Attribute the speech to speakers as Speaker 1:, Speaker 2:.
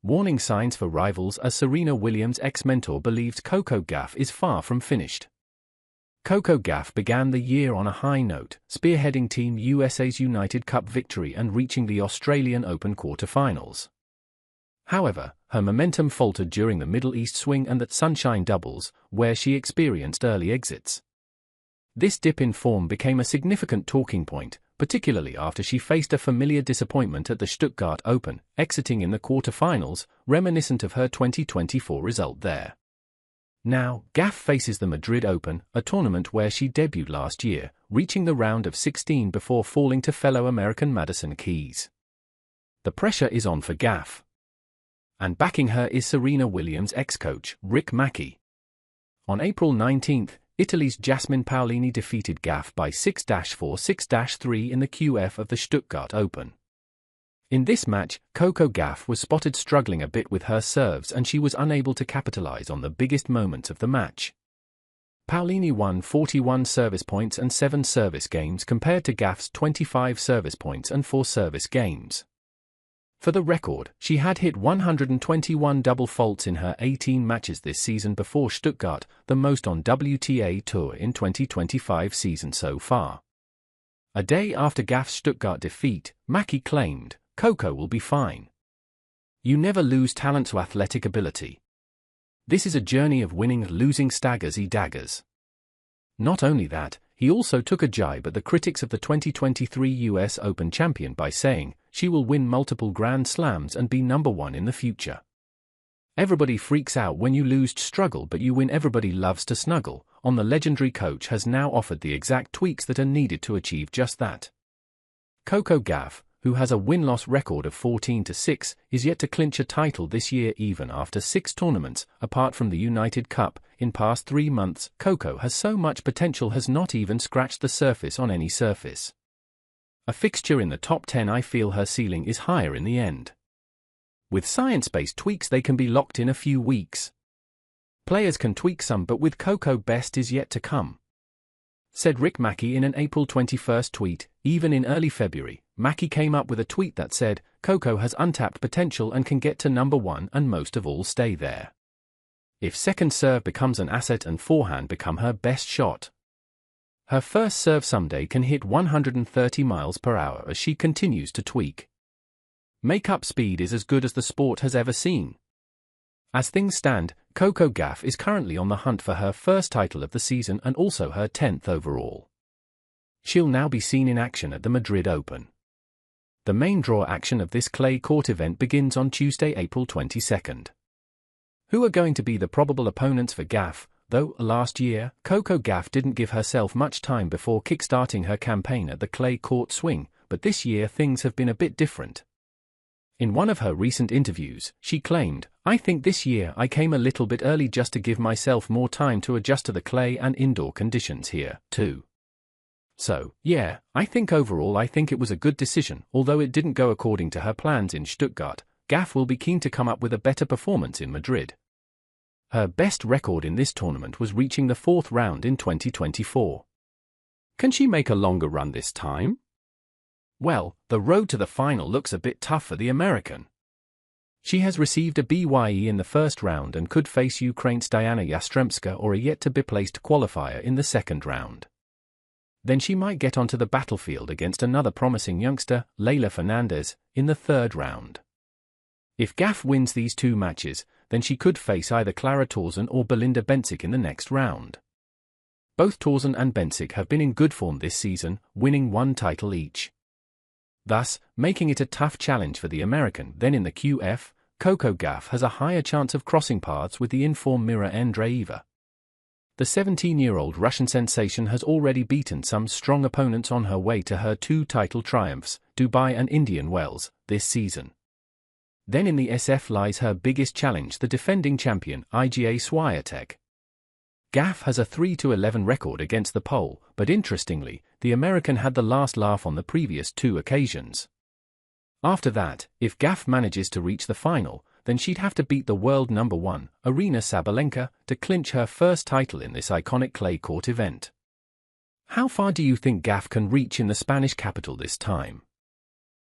Speaker 1: Warning signs for rivals as Serena Williams' ex-mentor believes Coco Gauff is far from finished. Coco Gauff began the year on a high note, spearheading Team USA's United Cup victory and reaching the Australian Open quarter-finals. However, her momentum faltered during the Middle East swing and that Sunshine doubles, where she experienced early exits. This dip in form became a significant talking point, particularly after she faced a familiar disappointment at the Stuttgart Open, exiting in the quarter-finals, reminiscent of her 2024 result there. Now, Gauff faces the Madrid Open, a tournament where she debuted last year, reaching the round of 16 before falling to fellow American Madison Keys. The pressure is on for Gauff. And backing her is Serena Williams' ex-coach, Rick Macchi. On April 19, Italy's Jasmine Paolini defeated Gauff by 6-4, 6-3 in the QF of the Stuttgart Open. In this match, Coco Gauff was spotted struggling a bit with her serves and she was unable to capitalize on the biggest moments of the match. Paolini won 41 service points and 7 service games compared to Gauff's 25 service points and 4 service games. For the record, she had hit 121 double faults in her 18 matches this season before Stuttgart, the most on WTA Tour in 2025 season so far. A day after Gauff's Stuttgart defeat, Macchi claimed, "Coco will be fine. You never lose talent to athletic ability. This is a journey of winning, losing staggers e daggers." Not only that, he also took a jibe at the critics of the 2023 US Open champion by saying, she will win multiple Grand Slams and be number one in the future. Everybody freaks out when you lose to struggle but you win. Everybody loves to snuggle. The legendary coach has now offered the exact tweaks that are needed to achieve just that. Coco Gauff, who has a win-loss record of 14-6, is yet to clinch a title this year even after 6 tournaments. Apart from the United Cup, in past 3 months, Coco has so much potential has not even scratched the surface on any surface. A fixture in the top 10. I feel her ceiling is higher in the end. With science-based tweaks they can be locked in a few weeks. Players can tweak some but with Coco best is yet to come. Said Rick Macchi in an April 21 tweet. Even in early February, Macchi came up with a tweet that said, Coco has untapped potential and can get to number 1 and most of all stay there. If second serve becomes an asset and forehand become her best shot. Her first serve someday can hit 130 miles per hour as she continues to tweak. Make-up speed is as good as the sport has ever seen. As things stand, Coco Gauff is currently on the hunt for her first title of the season and also her 10th overall. She'll now be seen in action at the Madrid Open. The main draw action of this clay court event begins on Tuesday, April 22. Who are going to be the probable opponents for Gauff? Though, last year, Coco Gauff didn't give herself much time before kick-starting her campaign at the clay court swing, but this year things have been a bit different. In one of her recent interviews, she claimed, "I think this year I came a little bit early just to give myself more time to adjust to the clay and indoor conditions here, too. So, yeah, I think overall it was a good decision. Although it didn't go according to her plans in Stuttgart, Gauff will be keen to come up with a better performance in Madrid." Her best record in this tournament was reaching the 4th round in 2024. Can she make a longer run this time? Well, the road to the final looks a bit tough for the American. She has received a bye in the first round and could face Ukraine's Diana Yastremska or a yet-to-be-placed qualifier in the second round. Then she might get onto the battlefield against another promising youngster, Leylah Fernandez, in the third round. If Gauff wins these 2 matches, then she could face either Clara Tauson or Belinda Bencic in the next round. Both Tauson and Bencic have been in good form this season, winning 1 title each. Thus, making it a tough challenge for the American. Then in the QF, Coco Gauff has a higher chance of crossing paths with the in-form Mira Andreeva. The 17-year-old Russian sensation has already beaten some strong opponents on her way to her 2 title triumphs, Dubai and Indian Wells, this season. Then in the SF lies her biggest challenge, the defending champion, Iga Swiatek. Gauff has a 3-11 record against the Pole, but interestingly, the American had the last laugh on the previous 2 occasions. After that, if Gauff manages to reach the final, then she'd have to beat the world number 1, Aryna Sabalenka, to clinch her first title in this iconic clay court event. How far do you think Gauff can reach in the Spanish capital this time?